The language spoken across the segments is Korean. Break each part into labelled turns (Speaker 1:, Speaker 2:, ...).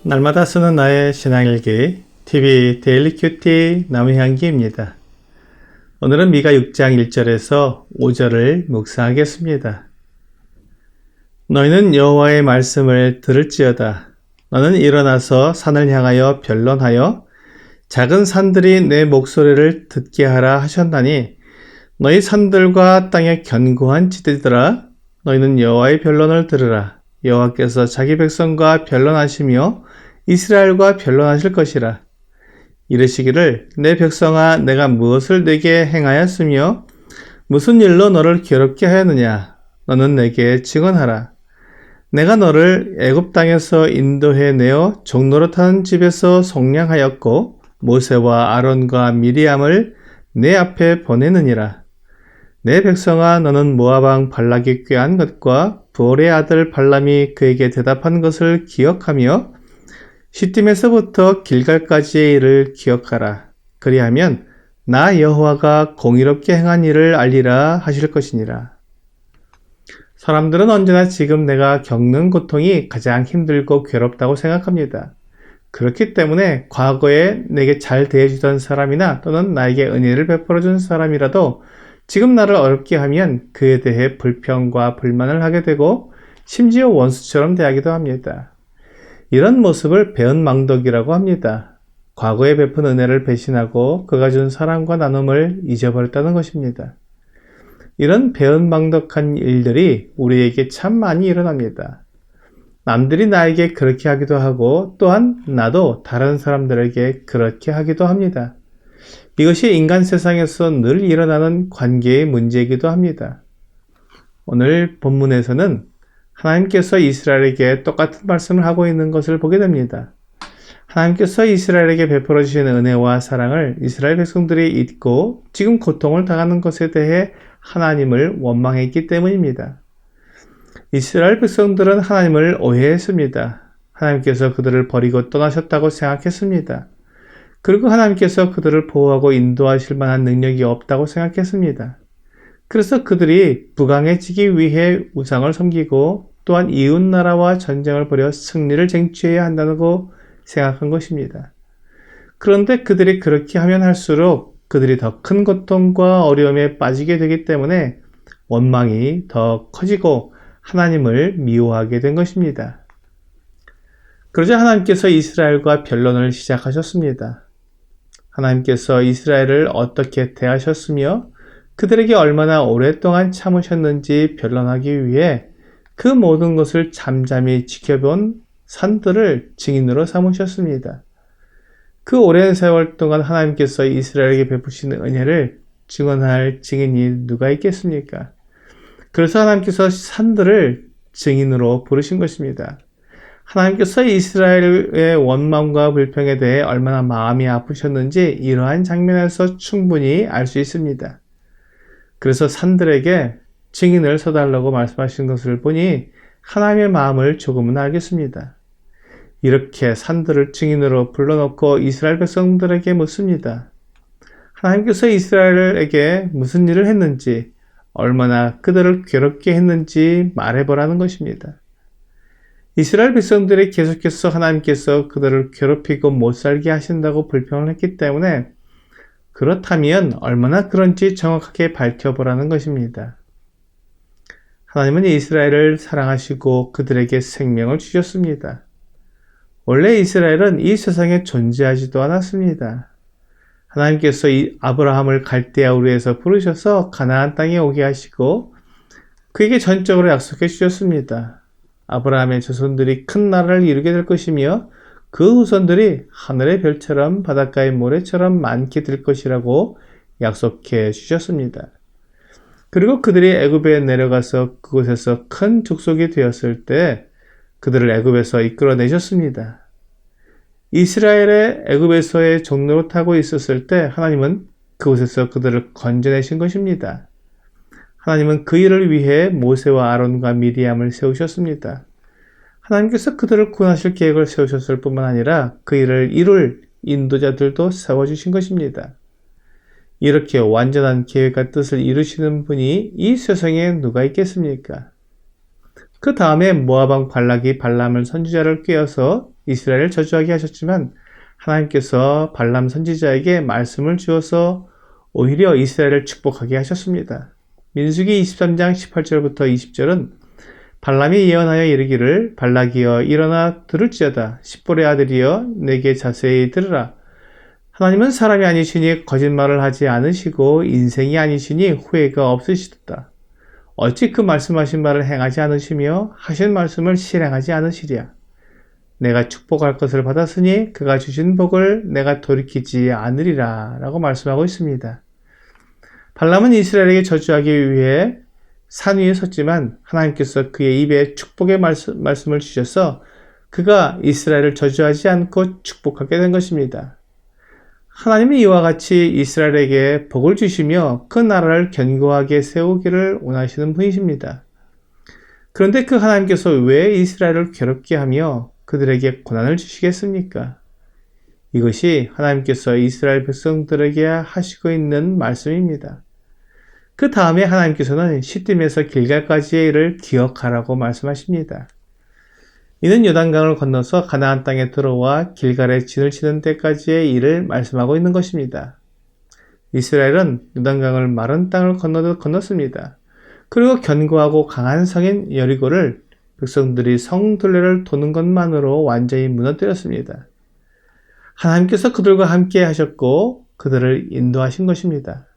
Speaker 1: 날마다 쓰는 나의 신앙일기 TV 데일리 큐티 나무향기입니다. 오늘은 미가 6장 1절에서 5절을 묵상하겠습니다. 너희는 여호와의 말씀을 들을지어다. 너는 일어나서 산을 향하여 변론하여 작은 산들이 내 목소리를 듣게 하라 하셨나니 너희 산들과 땅의 견고한 지대들아 너희는 여호와의 변론을 들으라. 여호와께서 자기 백성과 변론하시며 이스라엘과 변론하실 것이라. 이르시기를 내 백성아 내가 무엇을 내게 행하였으며 무슨 일로 너를 괴롭게 하였느냐. 너는 내게 증언하라. 내가 너를 애굽 땅에서 인도해 내어 종노릇하는 집에서 속량하였고 모세와 아론과 미리암을 내 앞에 보내느니라. 내 백성아 너는 모압 왕 발락이 꾀한 것과 부올의 아들 발람이 그에게 대답한 것을 기억하며 시딤에서부터 길갈까지의 일을 기억하라. 그리하면 나 여호와가 공의롭게 행한 일을 알리라 하실 것이니라. 사람들은 언제나 지금 내가 겪는 고통이 가장 힘들고 괴롭다고 생각합니다. 그렇기 때문에 과거에 내게 잘 대해주던 사람이나 또는 나에게 은혜를 베풀어준 사람이라도 지금 나를 어렵게 하면 그에 대해 불평과 불만을 하게 되고 심지어 원수처럼 대하기도 합니다. 이런 모습을 배은망덕이라고 합니다. 과거에 베푼 은혜를 배신하고 그가 준 사랑과 나눔을 잊어버렸다는 것입니다. 이런 배은망덕한 일들이 우리에게 참 많이 일어납니다. 남들이 나에게 그렇게 하기도 하고 또한 나도 다른 사람들에게 그렇게 하기도 합니다. 이것이 인간 세상에서 늘 일어나는 관계의 문제이기도 합니다. 오늘 본문에서는 하나님께서 이스라엘에게 똑같은 말씀을 하고 있는 것을 보게 됩니다. 하나님께서 이스라엘에게 베풀어 주신 은혜와 사랑을 이스라엘 백성들이 잊고 지금 고통을 당하는 것에 대해 하나님을 원망했기 때문입니다. 이스라엘 백성들은 하나님을 오해했습니다. 하나님께서 그들을 버리고 떠나셨다고 생각했습니다. 그리고 하나님께서 그들을 보호하고 인도하실 만한 능력이 없다고 생각했습니다. 그래서 그들이 부강해지기 위해 우상을 섬기고 또한 이웃나라와 전쟁을 벌여 승리를 쟁취해야 한다고 생각한 것입니다. 그런데 그들이 그렇게 하면 할수록 그들이 더 큰 고통과 어려움에 빠지게 되기 때문에 원망이 더 커지고 하나님을 미워하게 된 것입니다. 그러자 하나님께서 이스라엘과 변론을 시작하셨습니다. 하나님께서 이스라엘을 어떻게 대하셨으며 그들에게 얼마나 오랫동안 참으셨는지 변론하기 위해 그 모든 것을 잠잠히 지켜본 산들을 증인으로 삼으셨습니다. 그 오랜 세월 동안 하나님께서 이스라엘에게 베푸신 은혜를 증언할 증인이 누가 있겠습니까? 그래서 하나님께서 산들을 증인으로 부르신 것입니다. 하나님께서 이스라엘의 원망과 불평에 대해 얼마나 마음이 아프셨는지 이러한 장면에서 충분히 알 수 있습니다. 그래서 산들에게 증인을 서달라고 말씀하신 것을 보니 하나님의 마음을 조금은 알겠습니다. 이렇게 산들을 증인으로 불러놓고 이스라엘 백성들에게 묻습니다. 하나님께서 이스라엘에게 무슨 일을 했는지, 얼마나 그들을 괴롭게 했는지 말해보라는 것입니다. 이스라엘 백성들이 계속해서 하나님께서 그들을 괴롭히고 못살게 하신다고 불평을 했기 때문에 그렇다면 얼마나 그런지 정확하게 밝혀보라는 것입니다. 하나님은 이스라엘을 사랑하시고 그들에게 생명을 주셨습니다. 원래 이스라엘은 이 세상에 존재하지도 않았습니다. 하나님께서 아브라함을 갈대아 우르에서 부르셔서 가나안 땅에 오게 하시고 그에게 전적으로 약속해 주셨습니다. 아브라함의 자손들이 큰 나라를 이루게 될 것이며 그 후손들이 하늘의 별처럼 바닷가의 모래처럼 많게 될 것이라고 약속해 주셨습니다. 그리고 그들이 애굽에 내려가서 그곳에서 큰 족속이 되었을 때 그들을 애굽에서 이끌어내셨습니다. 이스라엘의 애굽에서의 종노릇하고 있었을 때 하나님은 그곳에서 그들을 건져내신 것입니다. 하나님은 그 일을 위해 모세와 아론과 미리암을 세우셨습니다. 하나님께서 그들을 구원하실 계획을 세우셨을 뿐만 아니라 그 일을 이룰 인도자들도 세워주신 것입니다. 이렇게 완전한 계획과 뜻을 이루시는 분이 이 세상에 누가 있겠습니까? 그 다음에 모압 왕 발락이 발람을 선지자를 꾀어서 이스라엘을 저주하게 하셨지만 하나님께서 발람 선지자에게 말씀을 주어서 오히려 이스라엘을 축복하게 하셨습니다. 민수기 23장 18절부터 20절은 발람이 예언하여 이르기를 발락이여 일어나 들을지어다 십볼의 아들이여 내게 자세히 들으라. 하나님은 사람이 아니시니 거짓말을 하지 않으시고 인생이 아니시니 후회가 없으시도다. 어찌 그 말씀하신 말을 행하지 않으시며 하신 말씀을 실행하지 않으시랴. 내가 축복할 것을 받았으니 그가 주신 복을 내가 돌이키지 않으리라 라고 말씀하고 있습니다. 발람은 이스라엘에게 저주하기 위해 산 위에 섰지만 하나님께서 그의 입에 축복의 말씀을 주셔서 그가 이스라엘을 저주하지 않고 축복하게 된 것입니다. 하나님은 이와 같이 이스라엘에게 복을 주시며 그 나라를 견고하게 세우기를 원하시는 분이십니다. 그런데 그 하나님께서 왜 이스라엘을 괴롭게 하며 그들에게 고난을 주시겠습니까? 이것이 하나님께서 이스라엘 백성들에게 하시고 있는 말씀입니다. 그 다음에 하나님께서는 시딤에서 길갈까지의 일을 기억하라고 말씀하십니다. 이는 요단강을 건너서 가나안 땅에 들어와 길갈에 진을 치는 때까지의 일을 말씀하고 있는 것입니다. 이스라엘은 요단강을 마른 땅을 건넜습니다. 그리고 견고하고 강한 성인 여리고를 백성들이 성둘레를 도는 것만으로 완전히 무너뜨렸습니다. 하나님께서 그들과 함께 하셨고 그들을 인도하신 것입니다.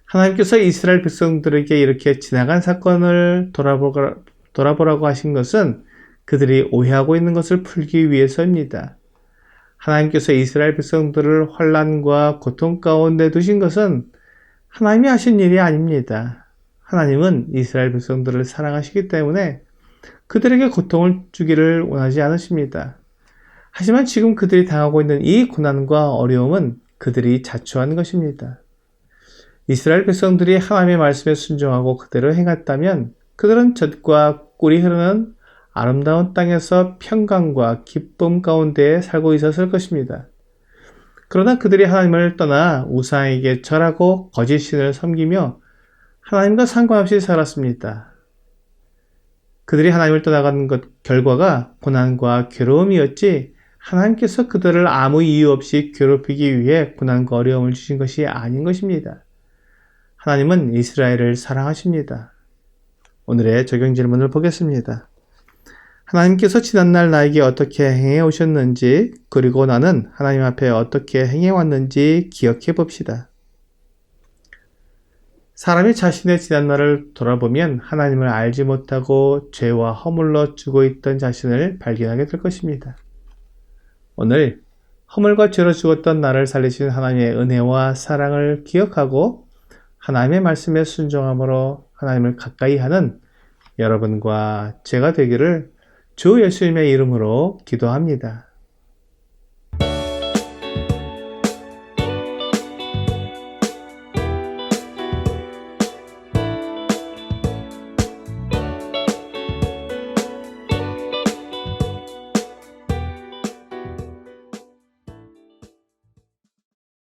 Speaker 1: 하나님께서 이스라엘 백성들에게 이렇게 지나간 사건을 돌아보라고 하신 것은 그들이 오해하고 있는 것을 풀기 위해서입니다. 하나님께서 이스라엘 백성들을 환난과 고통 가운데 두신 것은 하나님이 하신 일이 아닙니다. 하나님은 이스라엘 백성들을 사랑하시기 때문에 그들에게 고통을 주기를 원하지 않으십니다. 하지만 지금 그들이 당하고 있는 이 고난과 어려움은 그들이 자초한 것입니다. 이스라엘 백성들이 하나님의 말씀에 순종하고 그대로 행했다면 그들은 젖과 꿀이 흐르는 아름다운 땅에서 평강과 기쁨 가운데 살고 있었을 것입니다. 그러나 그들이 하나님을 떠나 우상에게 절하고 거짓 신을 섬기며 하나님과 상관없이 살았습니다. 그들이 하나님을 떠나간 결과가 고난과 괴로움이었지 하나님께서 그들을 아무 이유 없이 괴롭히기 위해 고난과 어려움을 주신 것이 아닌 것입니다. 하나님은 이스라엘을 사랑하십니다. 오늘의 적용 질문을 보겠습니다. 하나님께서 지난날 나에게 어떻게 행해 오셨는지 그리고 나는 하나님 앞에 어떻게 행해 왔는지 기억해 봅시다. 사람이 자신의 지난날을 돌아보면 하나님을 알지 못하고 죄와 허물로 죽어 있던 자신을 발견하게 될 것입니다. 오늘 허물과 죄로 죽었던 나를 살리신 하나님의 은혜와 사랑을 기억하고 하나님의 말씀에 순종함으로 하나님을 가까이 하는 여러분과 제가 되기를 주 예수님의 이름으로 기도합니다.